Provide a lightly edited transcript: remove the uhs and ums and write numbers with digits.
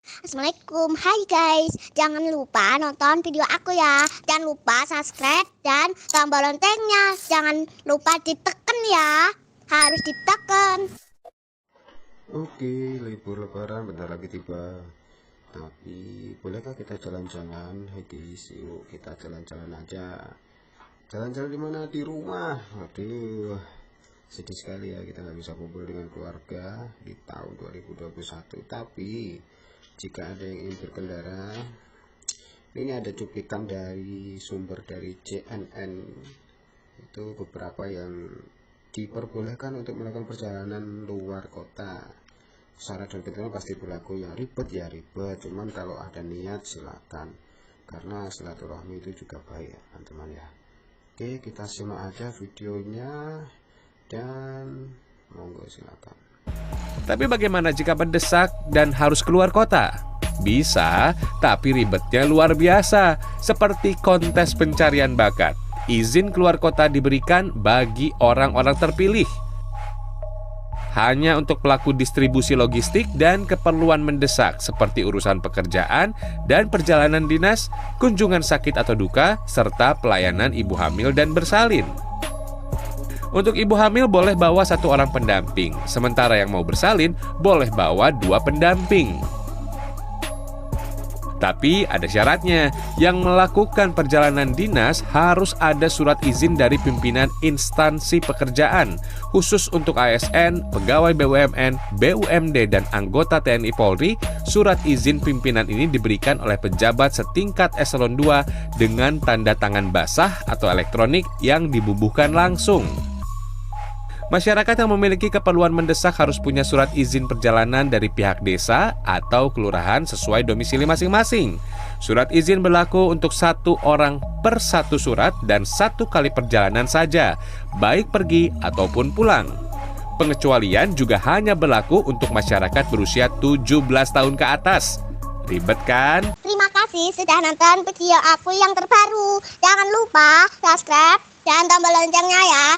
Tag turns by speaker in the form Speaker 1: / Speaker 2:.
Speaker 1: Assalamualaikum, hai guys. Jangan lupa nonton video aku ya. Jangan lupa subscribe dan tombol loncengnya. Jangan lupa ditekan ya. Harus ditekan.
Speaker 2: Oke, libur lebaran bentar lagi tiba. Tapi bolehkah kita jalan-jalan? Hai guys, yuk kita jalan-jalan aja. Jalan-jalan di mana? Di rumah. Waduh, sedih sekali ya kita nggak bisa kumpul dengan keluarga di tahun 2021. Tapi jika ada yang ingin berkendara, ini ada cuplikan dari sumber dari CNN. Itu beberapa yang diperbolehkan untuk melakukan perjalanan luar kota. Syarat dan ketentuan pasti berlaku, ya ribet, cuman kalau ada niat silakan, karena silaturahmi itu juga baik ya teman-teman ya. Oke, kita simak aja videonya dan monggo silakan.
Speaker 3: Tapi bagaimana jika mendesak dan harus keluar kota? Bisa, tapi ribetnya luar biasa, seperti kontes pencarian bakat. Izin keluar kota diberikan bagi orang-orang terpilih. Hanya untuk pelaku distribusi logistik dan keperluan mendesak seperti urusan pekerjaan dan perjalanan dinas, kunjungan sakit atau duka, serta pelayanan ibu hamil dan bersalin. Untuk ibu hamil boleh bawa 1 orang pendamping, sementara yang mau bersalin boleh bawa 2 pendamping. Tapi ada syaratnya, yang melakukan perjalanan dinas harus ada surat izin dari pimpinan instansi pekerjaan, khusus untuk ASN, pegawai BUMN, BUMD, dan anggota TNI Polri. Surat izin pimpinan ini diberikan oleh pejabat setingkat eselon 2 dengan tanda tangan basah atau elektronik yang dibubuhkan langsung. Masyarakat yang memiliki keperluan mendesak harus punya surat izin perjalanan dari pihak desa atau kelurahan sesuai domisili masing-masing. Surat izin berlaku untuk 1 orang per 1 surat dan 1 kali perjalanan saja, baik pergi ataupun pulang. Pengecualian juga hanya berlaku untuk masyarakat berusia 17 tahun ke atas. Ribet kan?
Speaker 1: Terima kasih sudah nonton video aku yang terbaru. Jangan lupa subscribe dan tombol loncengnya ya.